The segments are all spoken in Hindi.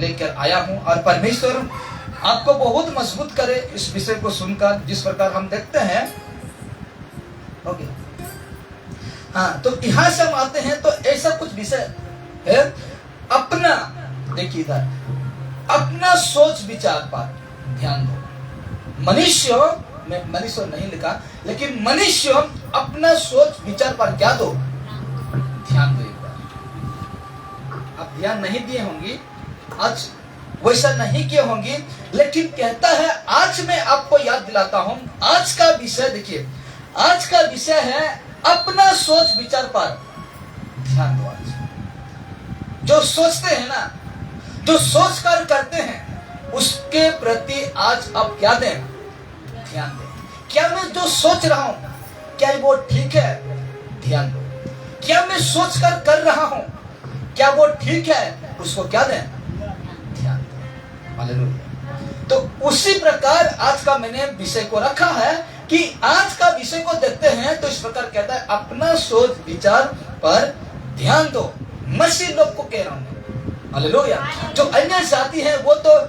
लेकर आया हूं और परमेश्वर आपको बहुत मजबूत करे इस विषय को सुनकर। जिस प्रकार हम देखते हैं, ओके, हाँ, तो यहां से हम आते हैं तो ऐसा कुछ विषय है। अपना, देखिए इधर, अपना सोच विचार पर ध्यान दो। मनुष्य में मनुष्य नहीं लिखा, लेकिन मनुष्य अपना सोच विचार पर क्या दो, ध्यान दो। एक बार आप ध्यान नहीं दिए होंगे, आज वैसा नहीं किए होंगे, लेकिन कहता है आज मैं आपको याद दिलाता हूं। आज का विषय देखिए, आज का विषय है अपना सोच विचार पर ध्यान दो। आज जो सोचते हैं ना, जो सोच कर करते हैं, उसके प्रति आज आप क्या दें, ध्यान दें। क्या मैं जो सोच रहा हूं, क्या वो ठीक है, ध्यान दो। क्या मैं सोच कर कर रहा हूं, क्या वो ठीक है, उसको क्या दें, ध्यान दें। हालेलुया। तो उसी प्रकार आज का मैंने विषय को रखा है कि आज का विषय को देखते हैं तो इस प्रकार कहता है अपना सोच विचार पर ध्यान दो। मसीह लोग को कह रहा हूं, हालेलुया। जो अन्य जाति है वो तो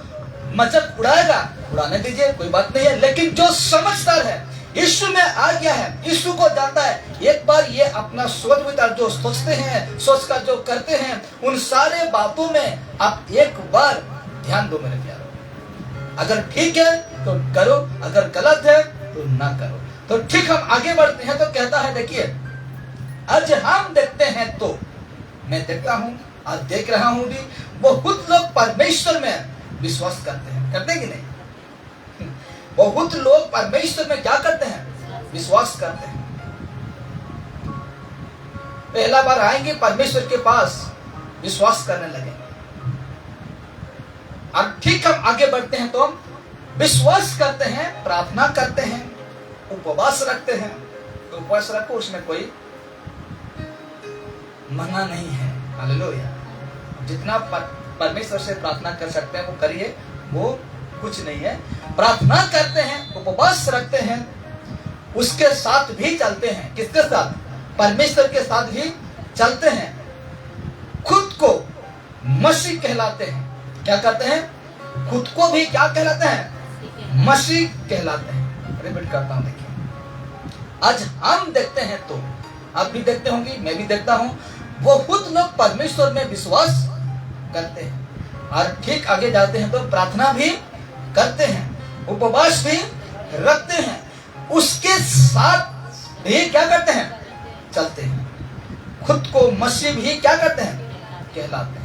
मजाक उड़ाएगा, उड़ाने दीजिए, कोई बात नहीं है, लेकिन जो समझदार है, यीशु में आ गया है, यीशु को जानता है, एक बार ये अपना सोच विचार जो सोचते हैं, सोच कर जो करते हैं, उन सारे बातों में आप एक बार ध्यान दो मेरे प्यारों। अगर ठीक है तो करो, अगर गलत है तो ना करो। तो ठीक, हम आगे बढ़ते हैं तो कहता है, देखिए आज हम देखते हैं तो मैं देखता हूं, आज देख रहा हूं भी, बहुत लोग परमेश्वर में विश्वास करते हैं, करते कि नहीं? बहुत लोग परमेश्वर में क्या करते हैं, विश्वास करते हैं। पहला बार आएंगे परमेश्वर के पास, विश्वास करने लगेंगे। अब ठीक, हम आगे बढ़ते हैं तो हम विश्वास करते हैं, प्रार्थना करते हैं, उपवास रखते हैं। तो उपवास रखो, उसमें कोई मना नहीं है, हालेलुया। जितना परमेश्वर से प्रार्थना कर सकते हैं वो करिए, वो कुछ नहीं है। प्रार्थना करते हैं, उपवास रखते हैं, उसके साथ भी चलते हैं। किसके साथ? परमेश्वर के साथ भी चलते हैं। खुद को मसीह कहलाते हैं। क्या करते हैं? खुद को भी क्या कहलाते हैं? मसीह कहलाते हैं। रिपीट करता हूं, देखिए आज हम देखते हैं तो आप भी देखते होंगे, मैं भी देखता हूं, बहुत लोग परमेश्वर में विश्वास करते हैं और ठीक आगे जाते हैं तो प्रार्थना भी करते हैं, उपवास भी रखते हैं, उसके साथ भी क्या करते हैं? चलते हैं। खुद को मसीह भी क्या करते हैं? कहलाते हैं।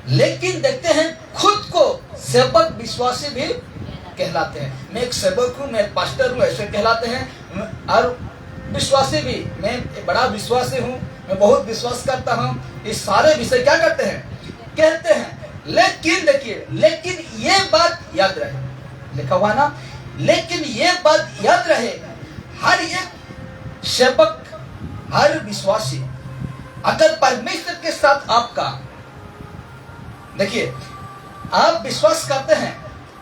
लेकिन देखते हैं खुद को सेवक विश्वासी भी कहलाते हैं। मैं एक सेवक हूं, मैं एक पास्टर हूं, ऐसे कहलाते हैं। और विश्वासी भी, मैं बड़ा विश्वासी हूं, मैं बहुत विश्वास करता हूं, ये सारे विषय क्या करते हैं? कहते हैं। लेकिन देखिए, लेकिन ये बात याद रहे, लिखा हुआ ना, लेकिन ये बात याद रहे, हर एक सेवक, हर विश्वासी, अगर परमेश्वर के साथ आपका, देखिए आप विश्वास करते हैं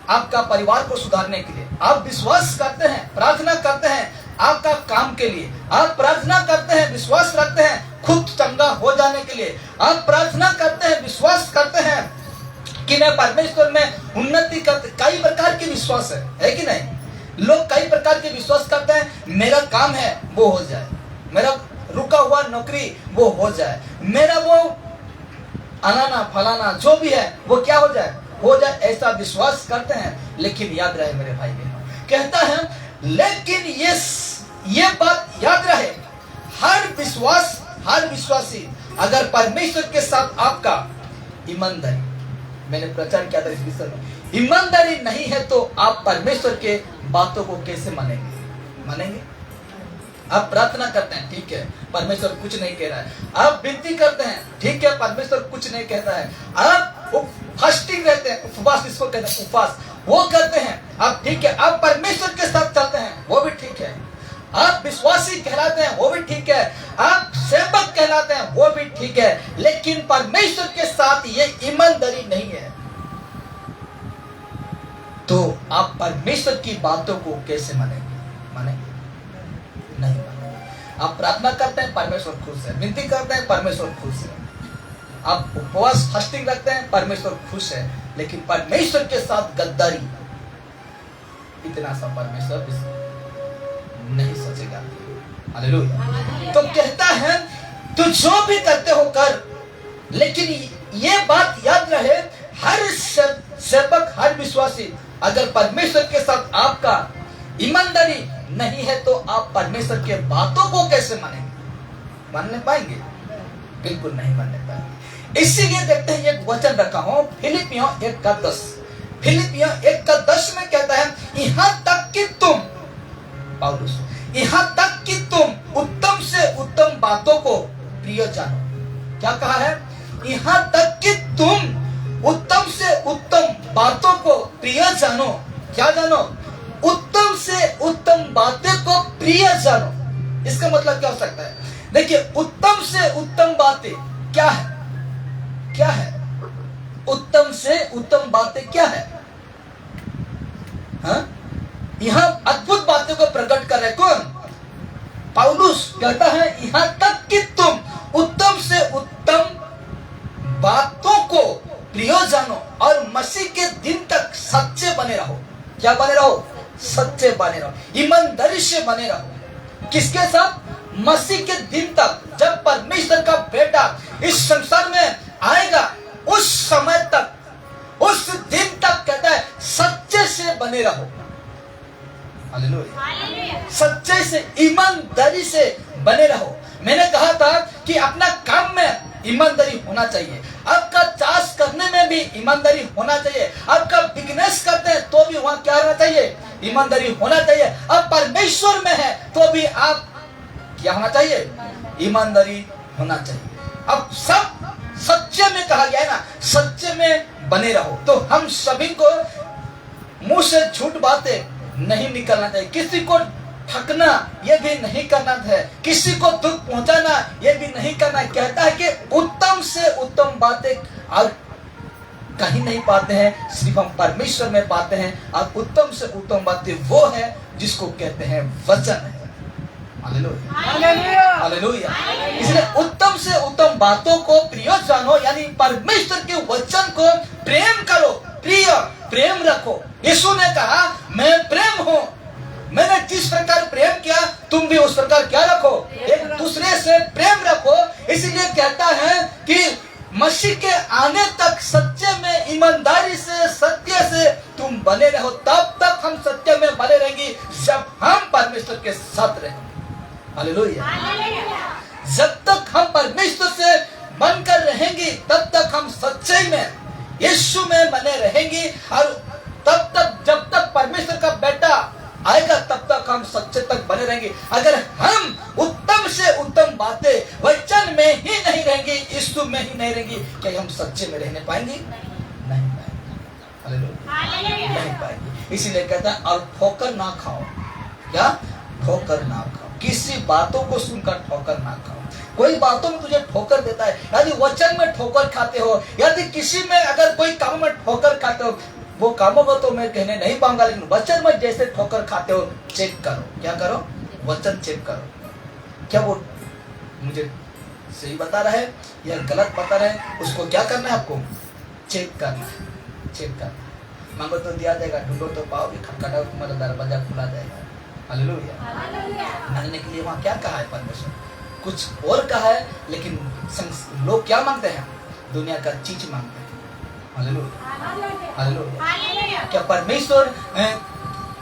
आपका परिवार को सुधारने के लिए, आप विश्वास करते हैं, प्रार्थना करते हैं आपका काम के लिए, आप प्रार्थना करते हैं, विश्वास रखते हैं खुद चंगा हो जाने के लिए, आप प्रार्थना करते हैं, विश्वास करते हैं कि मैं परमेश्वर में उन्नति करते। कई प्रकार के विश्वास है कि नहीं? लोग कई प्रकार के विश्वास करते हैं, मेरा काम है वो हो जाए, मेरा रुका हुआ नौकरी वो हो जाए, मेरा वो अनाना फलाना जो भी है वो क्या हो जाए, हो जाए, ऐसा विश्वास करते हैं। लेकिन याद रहे मेरे भाई बहनों, कहता है लेकिन ये बात याद रहे, हर विश्वास, हर विश्वासी, अगर परमेश्वर के साथ आपका ईमानदारी, मैंने प्रचार किया था इस विषय में, ईमानदारी नहीं है तो आप परमेश्वर के बातों को कैसे मानेंगे? आप प्रार्थना करते हैं, ठीक है, परमेश्वर कुछ नहीं कह रहा है। आप विनती करते हैं, ठीक है, परमेश्वर कुछ नहीं कहता है। आप फास्टिंग रहते हैं, उपवास जिसको कहते हैं, उपवास वो करते हैं, आप ठीक है, आप परमेश्वर के साथ चलते हैं, वो भी ठीक है। आप विश्वासी कहलाते हैं, वो भी ठीक है, आप सेवक कहलाते हैं, वो भी ठीक है, लेकिन परमेश्वर के साथ ये ईमानदारी नहीं है तो आप परमेश्वर की बातों को कैसे मानेंगे? नहीं मानेंगे। आप प्रार्थना करते हैं, परमेश्वर खुश है, विनती करते हैं, परमेश्वर खुश है, आप उपवास फास्टिंग रखते हैं, परमेश्वर खुश है, लेकिन परमेश्वर के साथ गद्दारी, इतना सा परमेश्वर नहीं सोचेगा। हालेलुया। तो कहता है तू जो भी करते हो कर, लेकिन ये बात याद रहे, हर सेवक, हर विश्वासी, अगर परमेश्वर के साथ आपका ईमानदारी नहीं है तो आप परमेश्वर के बातों को कैसे मानेंगे? मानने पाएंगे? बिल्कुल नहीं मानने पाएंगे। इसीलिए देखते हैं एक वचन रखा हूं, फिलिपियों 1:10। फिलिपियों 1:10 में कहता है, यहां तक कि तुम, पौलुस, यहां तक कि तुम उत्तम से उत्तम बातों को प्रिय जानो। क्या कहा है? यहां तक कि तुम उत्तम से उत्तम बातों को प्रिय जानो। क्या जानो? उत्तम से उत्तम बातें को प्रिय जानो। इसका मतलब क्या हो सकता है? देखिए, उत्तम से उत्तम बातें क्या है? क्या है उत्तम से उत्तम बातें? क्या है? हाँ, यहां अद्भुत बातों को प्रकट कर रहे कौन? पौलुस कहता है यहां तक कि तुम उत्तम से उत्तम बातों को प्रिय जानो और मसीह के दिन तक सच्चे बने रहो। क्या बने रहो? सच्चे बने रहो, ईमानदारी से बने रहो। किसके साथ? मसीह के दिन तक, जब परमेश्वर का बेटा इस संसार में आएगा, उस समय तक, उस दिन तक कहता है सच्चे से बने रहो। हालेलुया। सच्चे से, ईमानदारी से बने रहो। मैंने कहा था कि अपना काम में ईमानदारी होना चाहिए, आपका चाष करने में भी ईमानदारी होना चाहिए, आपका बिजनेस करते हैं तो भी वहां क्या होना चाहिए? ईमानदारी होना चाहिए। अब परमेश्वर में है तो भी आप क्या होना चाहिए? ईमानदारी होना चाहिए। अब सब सच्चे में कहा गया है ना, सच्चे में बने रहो। तो हम सभी को मुंह से झूठ बातें नहीं निकलना चाहिए, किसी को ठगना ये भी नहीं करना है, किसी को दुख पहुंचाना ये भी नहीं करना है। कहता है कि उत्तम से उत्तम बातें और कहीं नहीं पाते हैं, सिर्फ हम परमेश्वर में पाते हैं। और उत्तम से उत्तम बातें वो है जिसको कहते हैं वचन है। Hallelujah, hallelujah. इसलिए उत्तम से उत्तम बातों को प्रिय जानो, यानी परमेश्वर के वचन को प्रेम करो, प्रिय प्रेम रखो। यीशु ने कहा मैं प्रेम हूं, मैंने जिस प्रकार प्रेम किया तुम भी उस प्रकार क्या रखो? एक दूसरे से प्रेम रखो। इसीलिए कहता है कि मसीह के आने तक सच्चे में, ईमानदारी से, सत्य से तुम बने रहो। तब तक हम सत्य में बने रहेंगे जब हम परमेश्वर के साथ रहेंगे। हालेलुया। जब तक हम परमेश्वर से बनकर रहेंगे तब तक हम सच्चाई में, यीशु में बने रहेंगे। और तब तक, जब तक परमेश्वर का बेटा आएगा तब तक हम सच्चे तक बने रहेंगे। अगर हम उत्तम से उत्तम बातें वचन में ही नहीं रहेंगे, यीशु में ही नहीं रहेंगे, क्या हम सच्चे में रहने पाएंगे? नहीं पाएंगे। हालेलुया, नहीं पाएंगे। इसीलिए कहता है और ठोकर ना खाओ। क्या? ठोकर ना खाओ। किसी बातों को सुनकर ठोकर ना खाओ। कोई बातों में तुझे ठोकर देता है, यदि वचन में ठोकर खाते हो, यदि किसी में अगर कोई काम में ठोकर खाते हो, वो कामों को तो मैं कहने नहीं पाऊंगा, लेकिन वचन में जैसे ठोकर खाते हो चेक करो। क्या करो? वचन चेक करो, क्या वो मुझे सही बता रहा है या गलत बता रहा है? उसको क्या करना है? आपको चेक करना है, चेक करना है। मांगो तो दिया जाएगा, ढूंढो तो पाओगे, खटखटाओ तुम्हारा दरवाजा खुला जाएगा। हालेलुया। मांगने के लिए वहां क्या कहा है परमेश्वर? कुछ और कहा है, लेकिन लोग क्या मांगते हैं? दुनिया का चीज मांगते हैं। Hallelujah, hallelujah. क्या परमेश्वर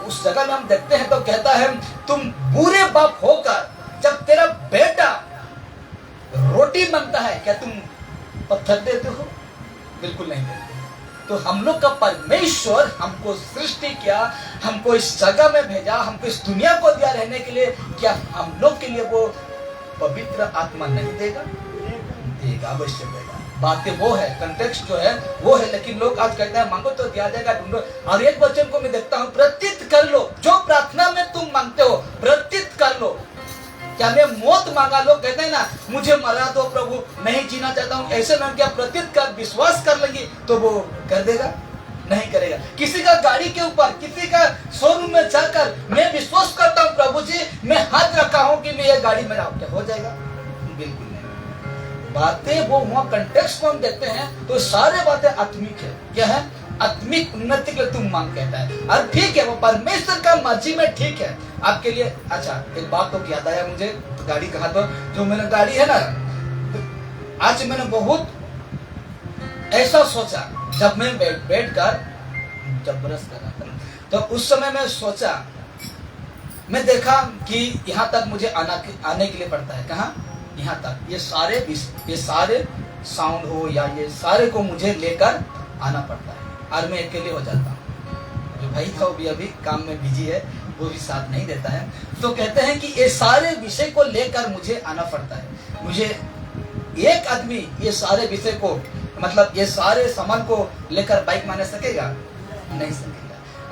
उस जगह में हम देखते हैं तो कहता है तुम बुरे बाप होकर जब तेरा बेटा रोटी मांगता है, क्या तुम पत्थर देते हो? बिल्कुल नहीं देते। तो हम लोग का परमेश्वर हमको सृष्टि किया, हमको इस जगह में भेजा, हमको इस दुनिया को दिया रहने के लिए। क्या हम लोग के लिए वो पवित्र आत्मा नहीं देगा? देगा, अवश्य देगा। बातें वो है, कंटेक्स्ट जो है वो है, लेकिन लोग आज कहते हैं मांगो तो दिया जाएगा, ढूंढो। और एक वचन को मैं देखता हूँ, प्रतीत कर लो। जो प्रार्थना में तुम मांगते हो प्रतीत कर लो। क्या मैं मौत मांगा? लोग कहते हैं ना मुझे मरा दो प्रभु, नहीं जीना चाहता हूँ, ऐसे में क्या प्रतीत कर, विश्वास कर लेंगे तो वो कर देगा? नहीं करेगा। किसी का गाड़ी के ऊपर, किसी का शोरूम में जाकर मैं विश्वास करता हूँ प्रभु जी मैं हाथ रखा हूँ कि मैं ये गाड़ी मेरा, क्या हो जाएगा? बिल्कुल नहीं। बातें वो वहाँ कंटेक्स्ट को हम देखते हैं तो सारे बातें आत्मिक है। क्या है? आत्मिक उन्नति के लिए तुम मांग कहता है। और ठीक है, वो परमेश्वर का मर्जी में ठीक है आपके लिए। अच्छा, एक बात तो याद आया मुझे, तो गाड़ी कहा तो जो मेरा गाड़ी है ना, आज मैंने बहुत ऐसा सोचा जब मैं बैठ कर जब ब्रश कर रहा था, तो उस समय मैं सोचा, मैं देखा कि यहाँ तक मुझे आने के लिए पड़ता है। कहाँ? यहाँ तक। ये सारे साउंड हो या ये सारे को मुझे लेकर आना पड़ता है और मैं अकेले हो जाता हूँ। जो भाई था वो भी अभी काम में बिजी है, वो भी साथ नहीं देता है। तो कहते हैं कि ये सारे विषय को लेकर मुझे आना पड़ता है। मुझे एक आदमी ये सारे विषय को, मतलब ये सारे सामान को लेकर बाइक माने सकेगा? नहीं सकेगा।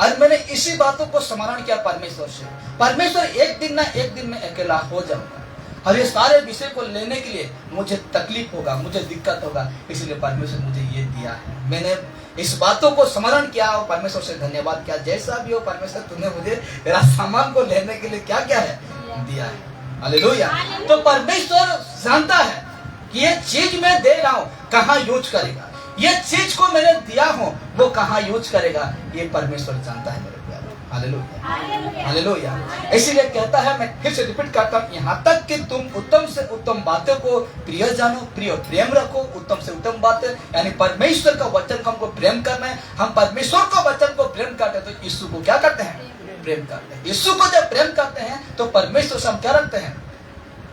और मैंने इसी बातों को स्मरण किया परमेश्वर से। परमेश्वर एक दिन ना एक दिन मैं अकेला हो जाऊंगा और ये सारे विषय को लेने के लिए मुझे तकलीफ होगा, मुझे दिक्कत होगा, इसलिए परमेश्वर मुझे ये दिया है। मैंने इस बातों को स्मरण किया और परमेश्वर से धन्यवाद किया, जैसा भी हो परमेश्वर, तूने मुझे मेरा सामान को लेने के लिए क्या क्या है? दिया है। हालेलुया। तो परमेश्वर जानता है कि ये चीज मैं दे रहा हूँ कहाँ यूज करेगा, ये चीज को मैंने दिया हूँ वो कहाँ यूज करेगा, ये परमेश्वर जानता है मेरे प्यारे। Hallelujah, hallelujah. इसीलिए कहता है, मैं फिर से रिपीट करता हूँ, यहाँ तक कि तुम उत्तम से उत्तम बातों को प्रिय जानो, प्रेम रखो। उत्तम से उत्तम बातें यानी परमेश्वर का वचन को हमको प्रेम करना है। हम परमेश्वर का वचन को प्रेम करते हैं तो यीशु को क्या करते हैं? प्रेम करते हैं। यीशु को जब प्रेम करते हैं तो परमेश्वर से हम क्या रखते हैं?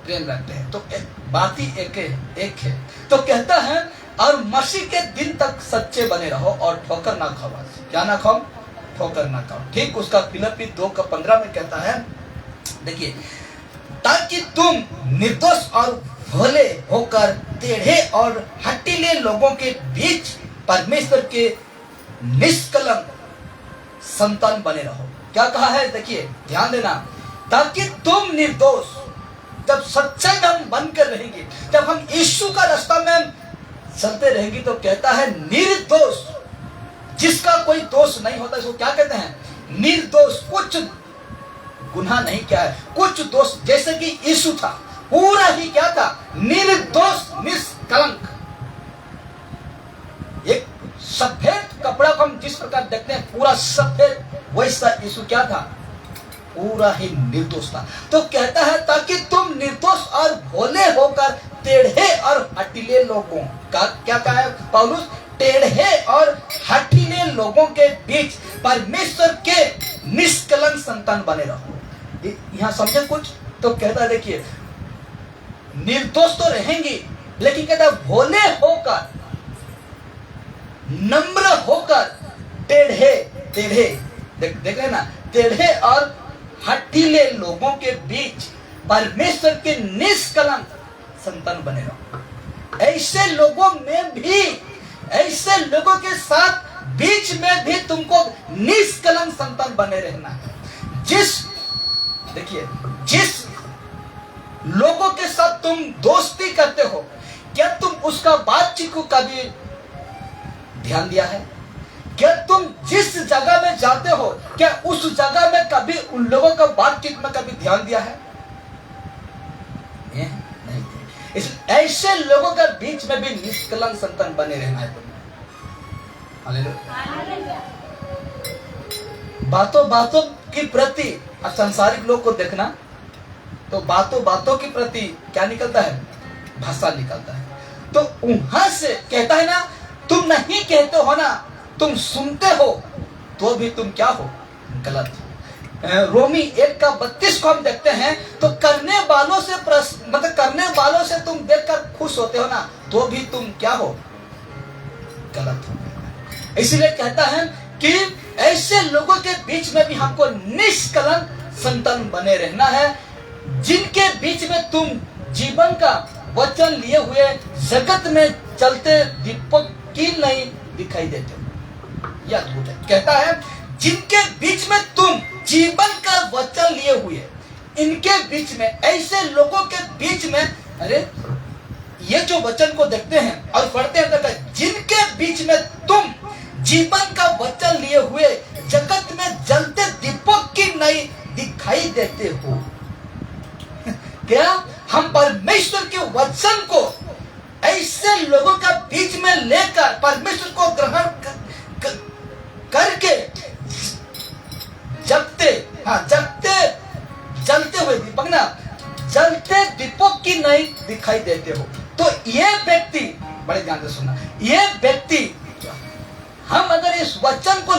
प्रेम रखते हैं। तो बात ही एक है। तो कहता है, और मसीह के दिन तक सच्चे बने रहो और ठोकर ना खाओ। क्या ना खाओ? ठोकर ना खाओ। ठीक उसका फिलिप्पी 2:15 में कहता है, देखिए, ताकि तुम निर्दोष और भोले होकर टेढ़े और हठीले लोगों के बीच परमेश्वर के निष्कलंक संतान बने रहो। क्या कहा है? देखिए ध्यान देना, ताकि तुम निर्दोष, जब सच्चाई में हम बनकर रहेंगे, जब हम यीशु का रास्ता में चलते रहेंगे, तो कहता है निर्दोष, जिसका कोई दोष नहीं होता, इसको क्या कहते हैं? निर्दोष। कुछ गुनाह नहीं किया है, कुछ दोष, जैसे कि यीशु था, पूरा ही क्या था? निर्दोष, निष्कलंक। एक सफेद कपड़ा को हम जिस प्रकार देखते हैं पूरा सफेद, वैसा यीशु क्या था? पूरा ही निर्दोष था। तो कहता है, ताकि तुम निर्दोष और भोले होकर टेढ़े और हठीले लोगों का, क्या कहा है पौलुस? टेढ़े और हठीले लोगों के बीच परमेश्वर के निष्कलंक संतान बने रहो। यहाँ समझे कुछ? तो कहता है, देखिए, निर्दोष तो रहेंगे, लेकिन कहता है भोले होकर, नम्र होकर, टेढ़े देख लेना, टेढ़े और हठीले लोगों के बीच परमेश्वर के निष्कलंक संतान बने रहो। ऐसे लोगों में भी, ऐसे लोगों के साथ बीच में भी तुमको निष्कलंक संतान बने रहना है। देखिए, जिस लोगों के साथ तुम दोस्ती करते हो, क्या तुम उसका बातचीत को कभी ध्यान दिया है? क्या तुम जिस जगह में जाते हो, क्या उस जगह में कभी उन लोगों का बातचीत में कभी ध्यान दिया है? नहीं। इसलिए ऐसे लोगों के बीच में भी निष्कलंक संतान बने रहना है तुम्हें। हालेलुया। बातों की प्रति, अब सांसारिक लोग को देखना, तो बातों की प्रति क्या निकलता है? भाषा निकलता है। तो वहां से कहता है ना, तुम नहीं कहते हो ना, तुम सुनते हो, तो भी तुम क्या हो? गलत। रोमी 1:32 को हम देखते हैं, तो करने वालों से तुम देखकर खुश होते हो ना, तो भी तुम क्या हो? गलत हो। इसलिए कहता है कि ऐसे लोगों के बीच में भी हमको निष्कलंक संतान बने रहना है, जिनके बीच में तुम जीवन का वचन लिए हुए जगत में चलते दीपक की नहीं दिखाई देते हो। यह अद्भुत है। कहता है, जिनके बीच में तुम जीवन का वचन लिए हुए, इनके बीच में, ऐसे लोगों के बीच में, अरे ये जो वचन को देखते हैं और पढ़ते हैं, तो जिनके बीच में तुम जीवन का वचन लिए हुए जगत में जलते दीपक की नहीं दिखाई देते हो। क्या हम परमेश्वर के वचन को देते हो। तो ये व्यक्ति, बड़े ध्यान से सुनना, ये व्यक्ति, हम अगर इस वचन को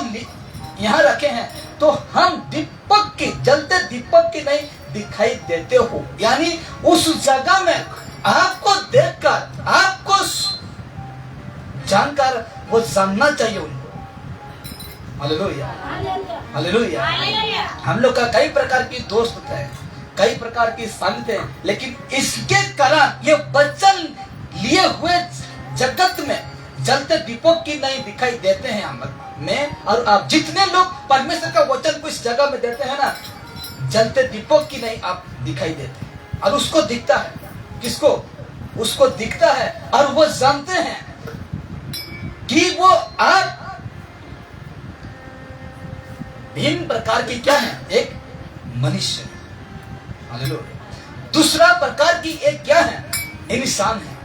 यहाँ रखे हैं तो हम दीपक की, जलते दीपक की नहीं दिखाई देते हो। यानी उस जगह में आपको देखकर, आपको जानकर वो जानना चाहिए उनको। Hallelujah, hallelujah. हम लोग का कई प्रकार की दोस्त है, कई प्रकार की संगत है, लेकिन इसके कारण ये वचन लिए हुए जगत में जलते दीपक की नहीं दिखाई देते हैं हम में। और आप जितने लोग परमेश्वर का वचन को इस जगह में देते हैं ना, जलते दीपक की नहीं आप दिखाई देते हैं। और उसको दिखता है, किसको? उसको दिखता है और वो जानते हैं कि वो आप भिन्न प्रकार की क्या है, एक मनुष्य है। हालेलुया। दूसरा प्रकार की एक क्या है, इंसान है।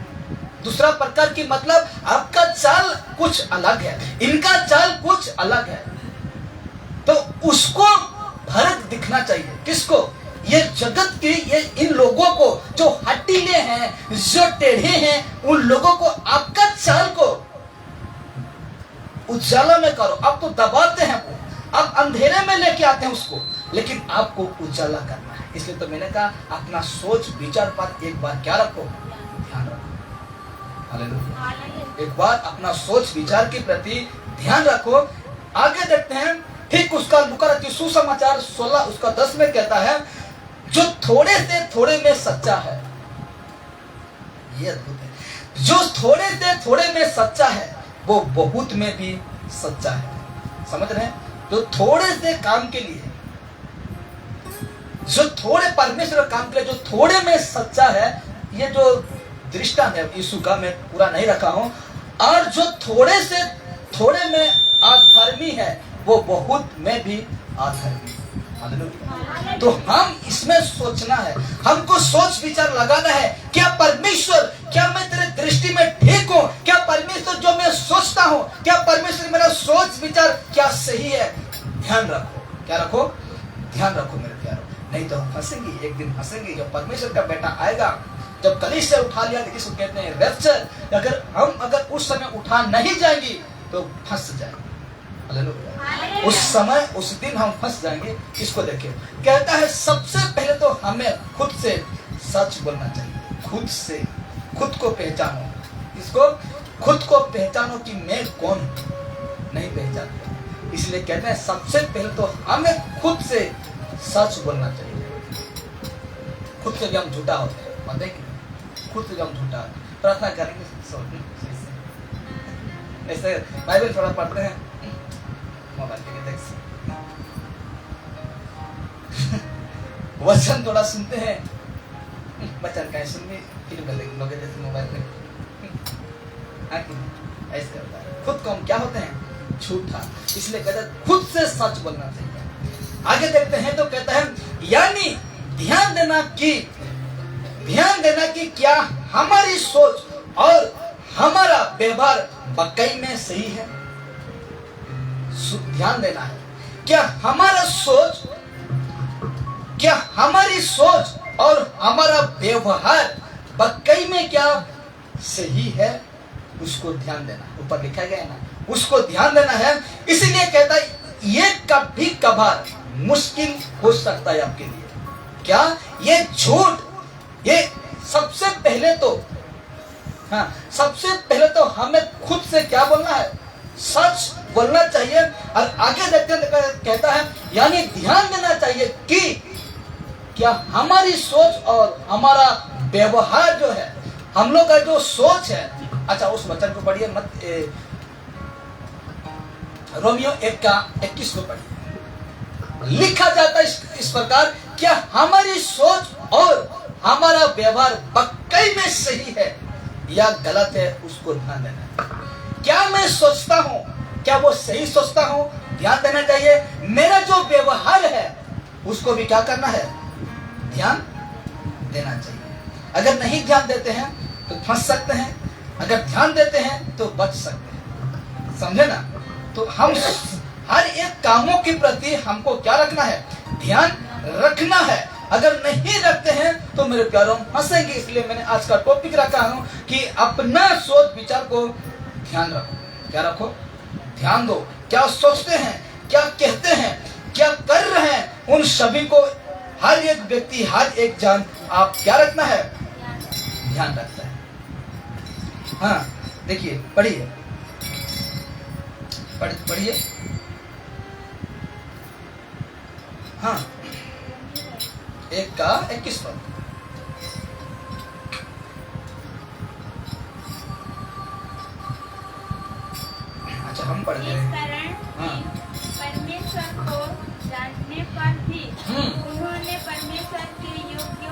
दूसरा प्रकार की मतलब आपका चाल कुछ अलग है, इनका चाल कुछ अलग है। तो उसको फर्क दिखना चाहिए, किसको? ये जगत की, ये इन लोगों को जो हटीले हैं, जो टेढ़े हैं, उन लोगों को आपका चाल को उजाला में करो। आप तो दबाते हैं वो, आप अंधेरे में लेके आते हैं उसको, लेकिन आपको उजाला करना है। इसलिए तो मैंने कहा अपना सोच विचार पर एक बार क्या रखो, ध्यान रखो। हालेलुया। एक बार अपना सोच विचार के प्रति ध्यान रखो। आगे देखते हैं, ठीक उसका लूका सुसमाचार 16 उसका 10 में कहता है, जो थोड़े से थोड़े में सच्चा है, ये अद्भुत है। जो थोड़े से थोड़े में सच्चा है वो बहुत में भी सच्चा है। समझ रहे हैं? जो थोड़े से काम के लिए, जो थोड़े परमेश्वर काम के लिए जो थोड़े में सच्चा है, ये जो दृष्टांत है यीशु का, मैं पूरा नहीं रखा हूं। और जो थोड़े से थोड़े में अधर्मी है वो बहुत में भी अधर्मी। हालेलुया। तो हम इसमें सोचना है, हमको सोच विचार लगाना है, क्या परमेश्वर, क्या मैं तेरे दृष्टि में ठीक हूं? क्या परमेश्वर जो मैं सोचता हूं, क्या परमेश्वर मेरा सोच विचार क्या सही है? ध्यान रखो। क्या रखो? ध्यान रखो मेरे प्यारों, नहीं तो हम फंसेंगे, एक दिन फंसेंगे। जब परमेश्वर का बेटा आएगा, जब कलीसिया उठा लिया, जिसको कहते हैं रैप्चर, अगर उस समय उठा नहीं जाएंगी तो फंस जाएंगे। हालेलुया। उस समय, उस दिन हम फंस जाएंगे। इसको देखिए, कहता है सबसे पहले तो हमें खुद से सच बोलना चाहिए। खुद से, खुद को पहचानो। इसको खुद को पहचानो कि मैं कौन हूं, नहीं पहचानते। इसलिए कहते हैं सबसे पहले तो हमें खुद से सच बोलना चाहिए। खुद से भी हम झूठा होते हैं, पता है कि खुद से भी हम झूठा होते हैं। प्रार्थना करेंगे, ऐसे बाइबल थोड़ा पढ़ते हैं, मोबाइल पे देख वचन थोड़ा सुनते हैं, वचन का सुनने फिल्म लोग जैसे मोबाइल में ऐसे होता है। खुद को हम क्या होते हैं, झूठा। इसलिए कहते हैं खुद से सच बोलना चाहिए। आगे देखते हैं तो कहता है, यानी ध्यान देना कि क्या हमारी सोच और हमारा व्यवहार वाकई में सही है। ध्यान देना है, क्या हमारी सोच और हमारा व्यवहार वाकई में क्या सही है, उसको ध्यान देना। ऊपर लिखा गया है ना, उसको ध्यान देना है। इसीलिए कहता है ये कभी कभार मुश्किल हो सकता है आपके लिए। क्या ये झूठ, ये सबसे पहले तो हमें खुद से क्या बोलना है, सच बोलना चाहिए। और आगे देखते कहता है, यानी ध्यान देना चाहिए कि क्या हमारी सोच और हमारा व्यवहार जो है, हम लोग का जो सोच है। अच्छा, उस वचन को पढ़िए मत, रोमियो 1:21 को पढ़िए। लिखा जाता है इस प्रकार, क्या हमारी सोच और हमारा व्यवहार वाकई में सही है या गलत है, उसको ध्यान देना है। क्या मैं सोचता हूं, क्या वो सही सोचता हूं, ध्यान देना चाहिए। मेरा जो व्यवहार है उसको भी क्या करना है, ध्यान देना चाहिए। अगर नहीं ध्यान देते हैं तो फंस सकते हैं, अगर ध्यान देते हैं तो बच सकते हैं। समझे ना? तो हम हर एक कामों के प्रति हमको क्या रखना है, ध्यान रखना है। अगर नहीं रखते हैं तो मेरे प्यारों हंसेंगे। इसलिए मैंने आज का टॉपिक रखा हूं कि अपना सोच विचार को ध्यान रखो। क्या रखो? ध्यान दो। क्या सोचते हैं, क्या कहते हैं, क्या कर रहे हैं, उन सभी को हर एक व्यक्ति, हर एक जान आप क्या रखना है? ध्यान रखता है। हाँ देखिए, पढ़िए पढ़िए। हाँ 1:21 पद। अच्छा हम पढ़ रहे हैं। हाँ। परमेश्वर को जानने पर भी उन्होंने परमेश्वर के योग्य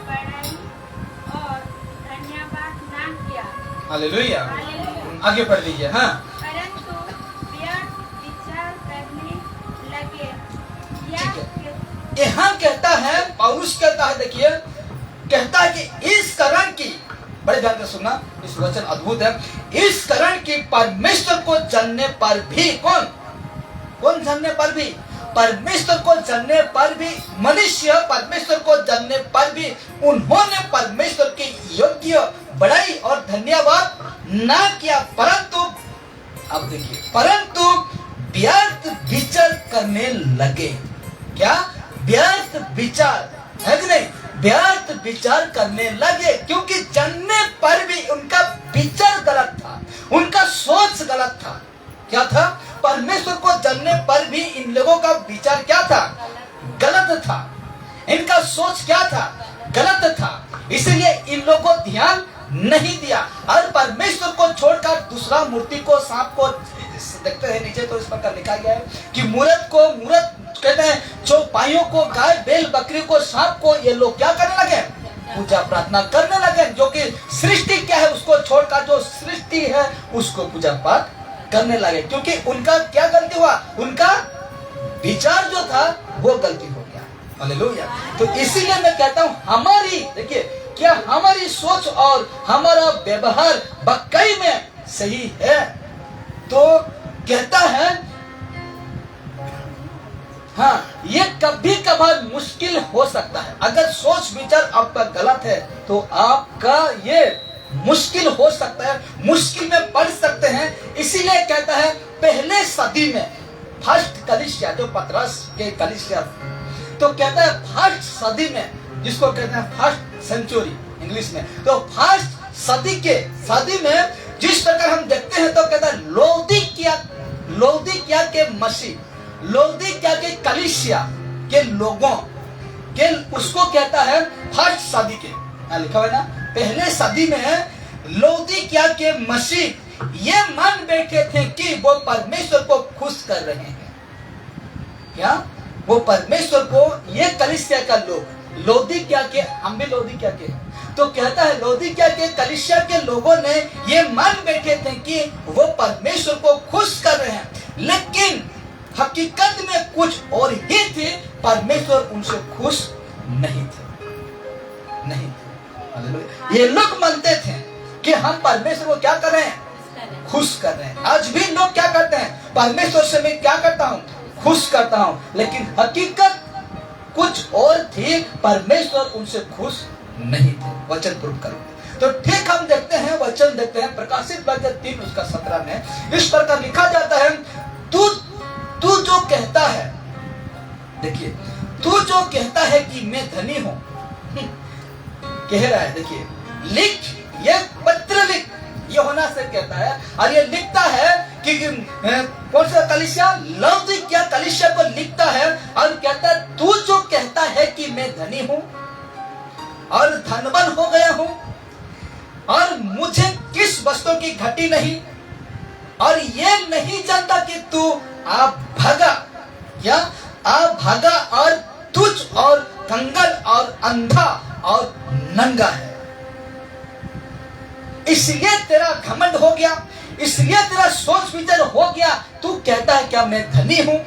बड़ाई और धन्यवाद ना किया। हालेलुया। आगे पढ़ लीजिए। हाँ परंतु व्यर्थ विचार करने लगे। यहाँ कहता है, पौलुस कहता है, देखिए कहता है कि इस कारण की, बड़े ध्यान से सुनना, इस वचन अद्भुत है। इस कारण की परमेश्वर को जानने पर भी, कौन जानने पर भी? परमेश्वर को जानने पर भी, मनुष्य परमेश्वर को जानने पर भी उन्होंने परमेश्वर के योग्य बड़ाई और धन्यवाद ना किया, परंतु अब देखिए, परंतु व्यर्थ विचार करने लगे। क्या? व्यर्थ विचार है कि नहीं? व्यर्थ विचार करने लगे, क्योंकि जानने पर भी उनका विचार गलत था, उनका सोच गलत था। क्या था? परमेश्वर को जानने पर भी इन लोगों का विचार क्या था? गलत था। इनका सोच क्या था? गलत था। इसलिए इन लोगों को ध्यान नहीं दिया और परमेश्वर को छोड़कर दूसरा मूर्ति को, सांप को, देखते हैं नीचे तो इस पर लिखा गया है कि मूरत को, मूरत कहते हैं चौपाइयों को, गाय बैल बकरी को, सांप को, ये लोग क्या करने लगे? पूजा प्रार्थना करने लगे। जो कि सृष्टि क्या है उसको छोड़कर जो सृष्टि है उसको पूजा पाठ करने लगे, क्योंकि उनका क्या गलती हुआ? उनका विचार जो था वो गलती हो गया। हालेलुया। तो इसीलिए मैं कहता हूँ, हमारी, देखिए, क्या हमारी सोच और हमारा व्यवहार वाकई में सही है? तो कहता है, हाँ, ये कभी कभार मुश्किल हो सकता है। अगर सोच विचार आपका गलत है तो आपका ये मुश्किल हो सकता है, मुश्किल में पड़ सकते हैं। इसीलिए कहता है, पहले सदी में फर्स्ट कलीसिया, जो पतरस के कलीसिया, तो कहता है फर्स्ट सदी में, जिसको कहते हैं फर्स्ट सेंचुरी इंग्लिश में, तो फर्स्ट सदी में जिस प्रकार हम देखते हैं, तो कहता है लौदीकिया के मसीह, लौदीकिया के कलीसिया के लोगों के, उसको कहता है फर्स्ट सदी के, लिखा हुआ है ना, पहले सदी में लौदीकिया के मसीह ये मान बैठे थे कि वो परमेश्वर को खुश कर रहे हैं। क्या? वो परमेश्वर को, ये कलीसिया का लोग, लौदीकिया के, हम भी लौदीकिया के, तो कहता है लौदीकिया के कलीसिया के लोगों ने ये मान बैठे थे कि वो परमेश्वर को खुश कर रहे हैं, लेकिन हकीकत में कुछ और ही थे। परमेश्वर उनसे खुश नहीं थे। ये लोग मानते थे कि हम परमेश्वर को क्या कर रहे हैं? खुश कर रहे हैं। आज भी लोग क्या करते हैं? परमेश्वर से मैं क्या करता हूँ? खुश करता हूँ, लेकिन हकीकत कुछ और थी। परमेश्वर उनसे खुश नहीं थे। वचन प्रूव करो तो ठीक हम देखते हैं, वचन देखते हैं, प्रकाशित वाक्य 3:17 में इस प्रकार लिखा जाता है, तू जो कहता है, देखिए, तू जो कहता है कि मैं धनी हूं, कह रहा है, देखिए, लिख, ये पत्र लिख, यूहन्ना से कहता है, और ये लिखता है कि कौन सा कलीसिया? लौदीकिया कलीसिया को लिखता है और कहता है, तू जो कहता है कि मैं धनी हूं और धनवान हो गया हूं और मुझे किस वस्तु की घटी नहीं, और ये नहीं जानता कि तू अभागा, क्या? अभागा और तुच्छ और कंगाल और अंधा और नंगा है, इसलिए तेरा घमंड हो गया, इसलिए तेरा सोच विचार हो गया, तू कहता है क्या मैं धनी हूं?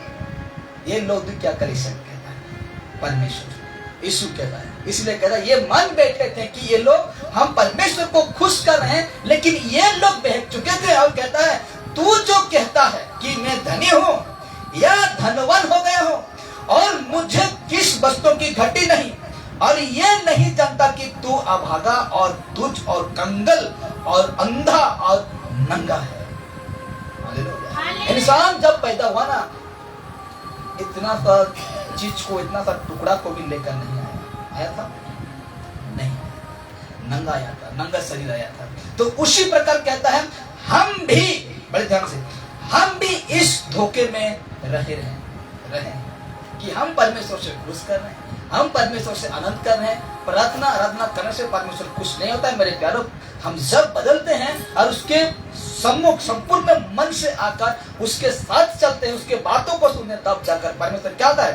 ये लौदीकिया कलीसिया कहता है, परमेश्वर यीशु कहता है। इसलिए कहता है, ये मान बैठे थे कि ये लोग हम परमेश्वर को खुश कर रहे हैं, लेकिन ये लोग बहक चुके थे। और कहता है, तू जो कहता है कि मैं धनी हूं या धनवान हो गया हूं और मुझे किस वस्तु की घटी नहीं, और ये नहीं जानता कि तू अभागा और तुझ और कंगल और अंधा और नंगा है। हालेलुया। इंसान जब पैदा हुआ ना, इतना सा चीज को, इतना सा टुकड़ा को भी लेकर नहीं आया था, नहीं, नंगा आया था, नंगा शरीर आया था। तो उसी प्रकार कहता है हम भी, बड़े ध्यान से, हम भी इस धोखे में रहे कि हम परमेश्वर से खुश कर रहे हैं, हम परमेश्वर से आनंद कर रहे हैं। प्रार्थना आराधना करने से परमेश्वर खुश नहीं होता है मेरे प्यारों। हम जब बदलते हैं और उसके सम्मुख संपूर्ण मन से आकर उसके साथ चलते हैं, उसके बातों को सुनने, तब जाकर परमेश्वर क्या होता है,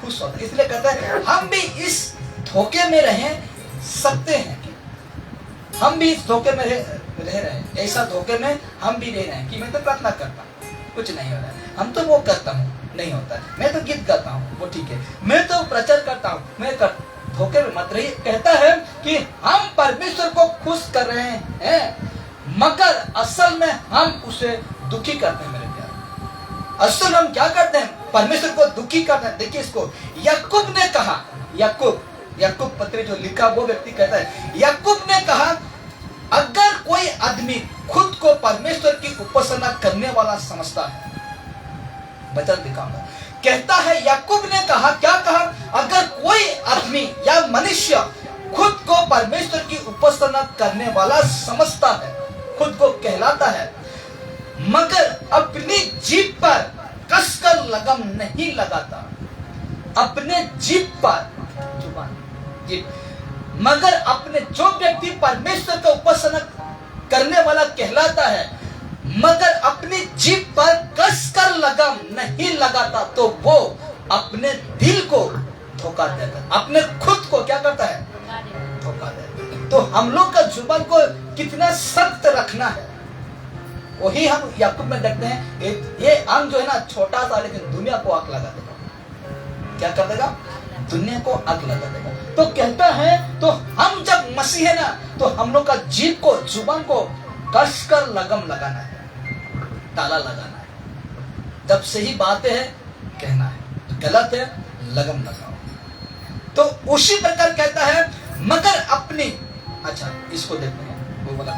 खुश होता है। इसलिए कहता है हम भी इस धोखे में रह सकते हैं, हम भी इस धोखे में रह रहे हैं। ऐसा धोखे में हम भी रह रहे हैं कि मैं तो प्रार्थना करता हूँ, कुछ नहीं हो रहा है, हम तो वो करता हूँ, नहीं होता है, मैं तो गीत गाता हूँ, वो ठीक है, मैं तो प्रचार करता हूँ, मैं कर धोखे में मत रहिए। कहता है कि हम परमेश्वर को खुश कर रहे हैं, मगर असल में हम उसे दुखी करते हैं मेरे प्यारे। असल में हम क्या करते हैं, परमेश्वर को दुखी करते हैं। देखिए इसको याकूब ने कहा, याकूब पत्र जो लिखा वो व्यक्ति कहता है, याकूब ने कहा अगर कोई आदमी खुद को परमेश्वर की उपासना करने वाला समझता है, वचन दिखाऊंगा, कहता है याकूब ने कहा, क्या कहा, अगर कोई आदमी या मनुष्य खुद को परमेश्वर की उपासना करने वाला समझता है, खुद को कहलाता है, मगर अपनी जीभ पर कसकर लगम नहीं लगाता, अपने जीभ पर, जुबान जीभ, मगर अपने, जो व्यक्ति परमेश्वर का उपासना करने वाला कहलाता है मगर अपनी जीभ पर कसकर लगाम नहीं लगाता, तो वो अपने दिल को धोखा देता है, अपने खुद को क्या करता है, धोखा देता है। तो हम लोग का जुबान को कितना सख्त रखना है, वही हम याकूब में देखते हैं। ये अंग जो है ना छोटा सा, लेकिन दुनिया को आग लगा देगा। क्या कर देगा, दुनिया को आग लगा देगा। तो कहता है, तो हम जब मसीह है ना, तो हम लोग का जीभ को, जुबान को कसकर लगम लगाना है, ताला लगाना है। जब सही बातें है कहना है, गलत है लगम लगाओ। तो उसी प्रकार कहता है मगर अपनी, अच्छा इसको देखते हैं, वो बोला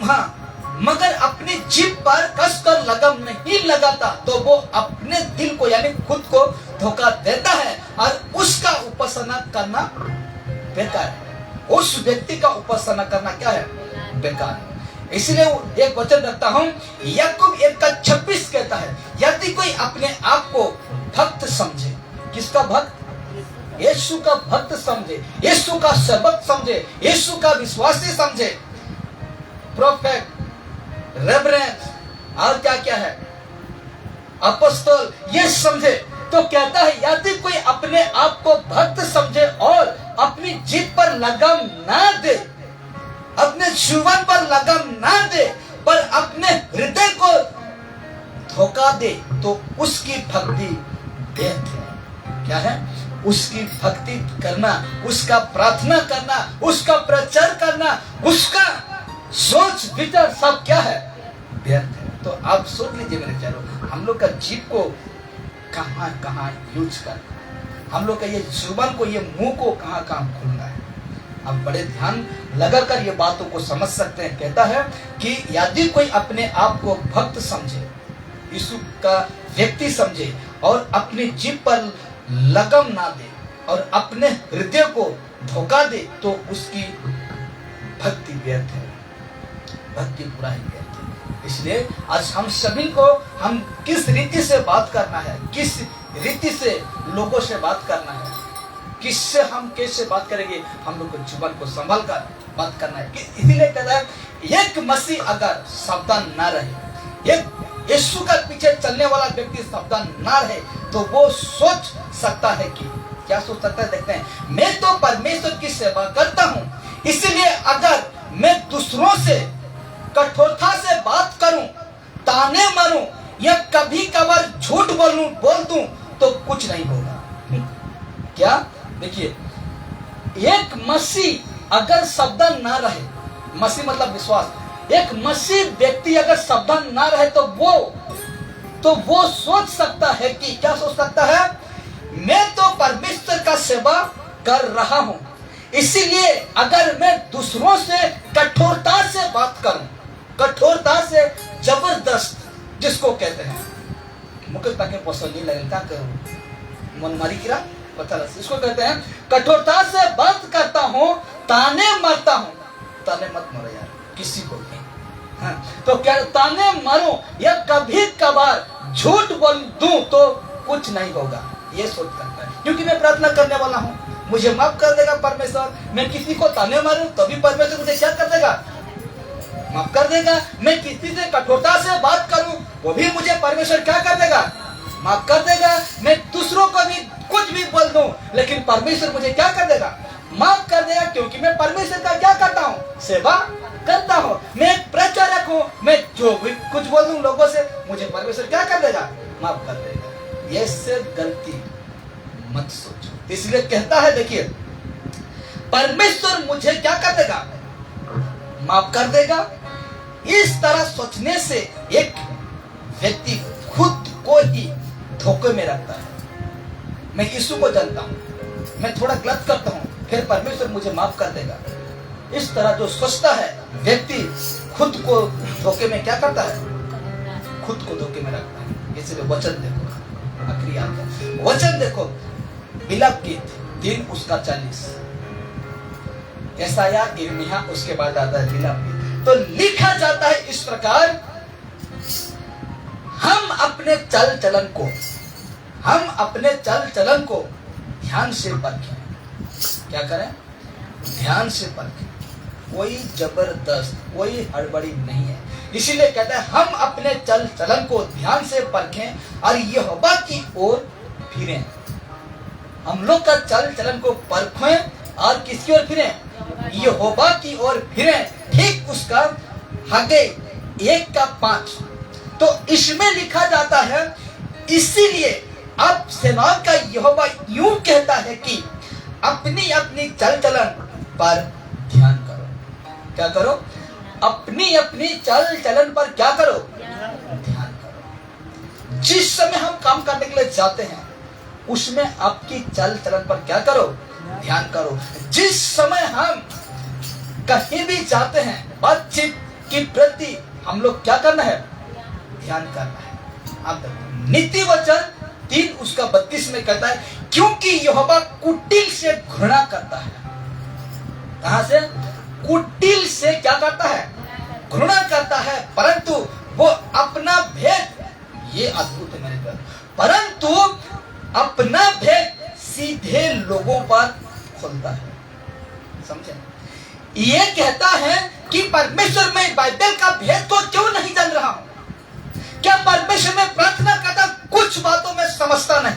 हाँ, मगर अपनी जीभ पर कसकर लगम नहीं लगाता, तो वो अपने दिल को यानी खुद को धोखा देता है और उसका उपासना करना बेकार है। उस व्यक्ति का उपासना करना क्या है, बेकार है। इसलिए एक वचन रखता हूं, याकूब 1:26 कहता है, यदि कोई अपने आप को भक्त समझे, किसका भक्त, यीशु का भक्त समझे, यीशु का सेवक समझे, यीशु का विश्वासी समझे, प्रोफेट, रेवरेंस और क्या क्या है, अपोस्तल, ये समझे, तो कहता है यदि कोई अपने आप को भक्त समझे और अपनी जीभ पर लगाम ना दे, अपने जीवन पर लगाम ना दे, पर अपने हृदय को धोखा दे, तो उसकी भक्ति व्यर्थ है। क्या है, उसकी भक्ति करना, उसका प्रार्थना करना, उसका प्रचार करना, उसका सोच विचार सब क्या है, व्यर्थ है। तो आप सोच लीजिए मेरे प्यारों, हम लोग का जीभ को कहां कहां यूज कर, हम लोग का ये जुबान को, ये मुंह को कहां कहां खोलना है। अब बड़े ध्यान लगाकर ये बातों को समझ सकते हैं। कहता है कि यदि कोई अपने आप को भक्त समझे, यीशु का व्यक्ति समझे और अपनी जीभ पर लगम ना दे और अपने हृदय को धोखा दे, तो उसकी भक्ति व्यर्थ है, भक्ति पूरा ही व्यर्थ है। इसलिए आज हम सभी को, हम किस रीति से बात करना है, किस रीति से लोगों से बात करना है, किससे हम कैसे बात करेंगे, हम लोग को जुबान को संभाल कर बात करना है। इसीलिए कहता है एक मसीह अगर सावधान ना रहे, एक यीशु का पीछे चलने वाला व्यक्ति सावधान ना रहे, तो वो सोच सकता है कि, क्या सोच सकता है, देखते हैं, मैं तो परमेश्वर की सेवा करता हूं, इसलिए अगर मैं दूसरों से कठोरता से बात करूं, ताने मारूं या कभी कभार झूठ बोल दूं, तो कुछ नहीं होगा। क्या, देखिए, एक मसीह अगर सावधान ना रहे, मसीह मतलब विश्वास, एक मसीह व्यक्ति अगर सावधान ना रहे, तो वो सोच सकता है कि, क्या सोच सकता है, मैं तो परमेश्वर का सेवा कर रहा हूं, इसीलिए अगर मैं दूसरों से कठोरता से बात करूं, कठोरता से जबरदस्त जिसको कहते हैं मुझे ताकि पसंद नहीं लगे क्या करूं मनमारी किरा पता लग, इसको कहते हैं कठोरता से बात करता हूं, ताने मारता हूं। ताने मत मारो यार किसी को नहीं, हाँ, तो क्या ताने मारो या कभी कभार झूठ बोल दूं तो कुछ नहीं होगा, ये सोच करता है, क्योंकि मैं प्रार्थना करने वाला हूं, मुझे माफ कर देगा परमेश्वर। मैं किसी को ताने मारूं तो भी परमेश्वर मुझे क्या कर देगा, माफ कर देगा। मैं किसी से कठोरता से बात करूं वो भी मुझे परमेश्वर क्या कर देगा, माफ कर देगा। मैं दूसरों को भी कुछ भी बोल दूं लेकिन परमेश्वर मुझे क्या कर देगा, माफ कर देगा, क्योंकि मैं परमेश्वर का क्या करता हूं, सेवा करता हूं। मैं एक प्रचारक हूं, मैं जो भी कुछ बोल दूं लोगों से मुझे परमेश्वर क्या कर देगा, माफ कर देगा। ये सिर्फ गलती मत सोचो, इसलिए कहता है देखिए परमेश्वर मुझे क्या कर देगा, माफ कर देगा। इस तरह सोचने से एक व्यक्ति खुद को ही धोखे में रखता है। मैं यीशु को जानता हूं, मैं थोड़ा गलत करता हूं फिर परमेश्वर मुझे माफ कर देगा, इस तरह जो सोचता है व्यक्ति खुद को धोखे में क्या करता है, खुद को धोखे में रखता है। इसलिए वचन देखो, आखिरी आता वचन देखो, बिलाप गीत 3 उसका 40, यशायाह यिर्मयाह उसके बाद आता है बिलाप गीत। तो लिखा जाता है इस प्रकार, हम अपने चल चलन को ध्यान से परखें। क्या करें, ध्यान से परखें, कोई जबरदस्त कोई हड़बड़ी नहीं है। इसीलिए कहता है हम अपने चल चलन को ध्यान से परखें और यहोवा की ओर फिरें। हम लोग का चल चलन को परखें और किसकी ओर फिरें, यहोवा की ओर फिरें। ठीक उसका हगे 1:5। तो इसमें लिखा जाता है इसीलिए अब सेनाओं का यहोवा यूं कहता है कि अपनी अपनी चल चलन पर ध्यान करो। क्या करो, अपनी अपनी चल चलन पर क्या करो, ध्यान करो। जिस समय हम काम करने के लिए जाते हैं उसमें आपकी चल चलन पर क्या करो, ध्यान करो। जिस समय हम कहीं भी जाते हैं बातचीत के प्रति हम लोग क्या करना है, ध्यान करना है। आप नीति वचन 3 उसका 32 में कहता है क्योंकि यहोवा कुटिल से घृणा करता है। कहां से, कुटिल से क्या करता है, घृणा करता है, परंतु वो अपना भेद, ये अद्भुत है मेरे पर, परंतु अपना भेद सीधे लोगों पर खोलता है। समझे, ये कहता है कि परमेश्वर में बाइबल का भेद को क्यों नहीं जान रहा हूं, क्या परमेश्वर में प्रार्थना करता कुछ बातों में समझता नहीं,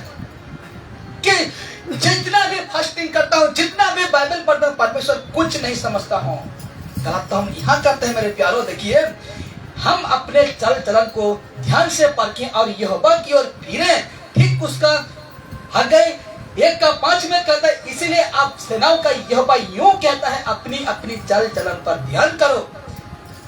कि जितना भी फास्टिंग करता हूं जितना भी बाइबल पढ़ता हूं परमेश्वर कुछ नहीं समझता हूं। गलत तो हम यहां करते हैं मेरे प्यारों। देखिए हम अपने चल चलन को ध्यान से परखें और यहोवा की ओर फिरें। ठीक उसका हगे 1:5 में कहता है इसीलिए आप सेनाओं का यहोवा यूं कहता है अपनी अपनी चल चलन पर ध्यान करो।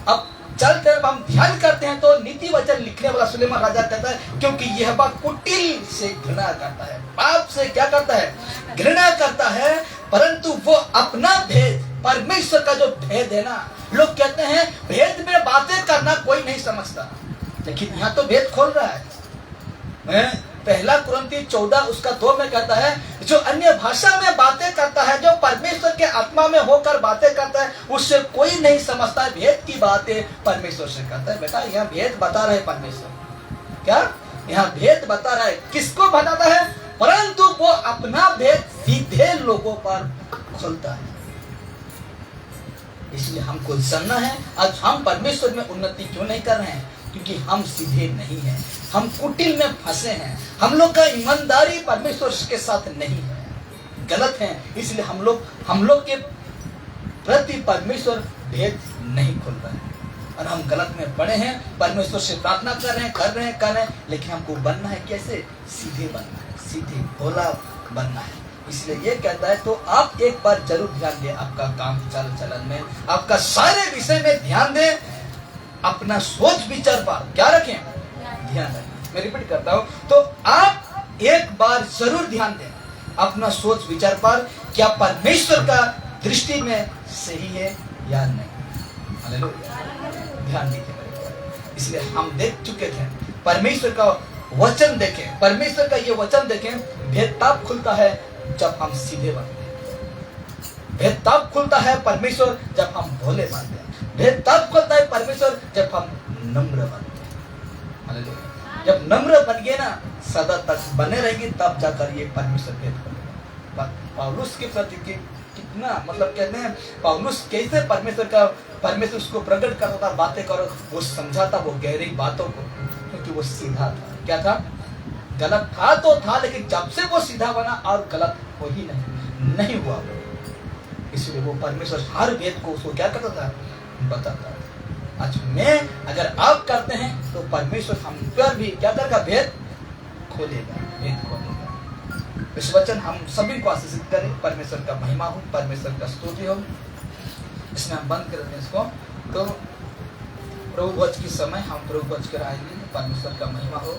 अब चल चलन हम ध्यान करते हैं तो नीति वचन लिखने वाला सुलेमान राजा कहता है क्योंकि यहोवा कुटिल से घृणा करता है, पाप से क्या करता है, घृणा करता है, परंतु वो अपना भेद, परमेश्वर का जो भेद है ना, लोग कहते हैं भेद में बातें करना कोई नहीं समझता, लेकिन यहाँ तो भेद खोल रहा है। पहला कुरिन्थी 14 उसका 2 में कहता है जो अन्य भाषा में बातें करता है, जो परमेश्वर के आत्मा में होकर बातें करता है, उससे कोई नहीं समझता भेद की बातें परमेश्वर से करता है। बेटा यहाँ भेद बता रहे परमेश्वर, क्या यहाँ भेद बता रहा है, किसको बताता है, परंतु वो अपना भेद सीधे लोगों पर खोलता है। इसलिए हमको जानना है आज हम परमेश्वर में उन्नति क्यों नहीं कर रहे हैं, क्योंकि हम सीधे नहीं हैं, हम कुटिल में फंसे हैं, हम लोग का ईमानदारी परमेश्वर के साथ नहीं है, गलत है। इसलिए हम लोग के प्रति परमेश्वर भेद नहीं खोल रहा है और हम गलत में पड़े हैं। परमेश्वर से प्रार्थना कर रहे हैं, लेकिन हमको बनना है कैसे, सीधे बनना है, सीधे भोला बनना है। इसलिए ये कहता है तो आप एक बार जरूर ध्यान दें आपका काम चल चलन में, आपका सारे विषय में ध्यान दें, अपना सोच विचार पर क्या रखें, ध्यान रखें। मैं रिपीट करता हूं, तो आप एक बार जरूर ध्यान दें अपना सोच विचार पर, क्या परमेश्वर का दृष्टि में सही है या नहीं। हालेलुया, ध्यान दीजिए मेरे भाई। इसलिए हम देख चुके थे, परमेश्वर का वचन देखें, परमेश्वर का ये वचन देखें, भेद तब खुलता है जब हम सीधे बनते हैं। भेद तब खुलता है परमेश्वर जब हम भोले बनते हैं। भेद तब खुलता है परमेश्वर जब हम नम्र बनते हैं। हालेलुया, जब नम्र बन गए ना, सदा तक बने रहेंगे, तब जाकर ये परमेश्वर भेद खुलेगा। पौलुस के प्रति कितना मतलब कहते हैं, पौलुस कैसे परमेश्वर उसको प्रकट करता था, बातें करो, वो समझाता वो गहरी बातों को, क्योंकि वो सीधा था। क्या था? गलत था तो था, लेकिन जब से वो सीधा बना और गलत हो ही नहीं हुआ वो। इसलिए वो परमेश्वर हर भेद को उसको क्या करता था? बताता था। आज मैं अगर आप करते हैं तो परमेश्वर हम पर भी क्या करेगा? भेद खोलेगा, भेद खोलेगा। इस वचन हम सभी को आशीषित करें। परमेश्वर का महिमा हो, परमेश्वर का स्तुति हो। इसमें हम बंद करते हैं इसको। तो प्रभु भोज के समय हम प्रभु भोज कराएंगे। परमेश्वर का महिमा हो।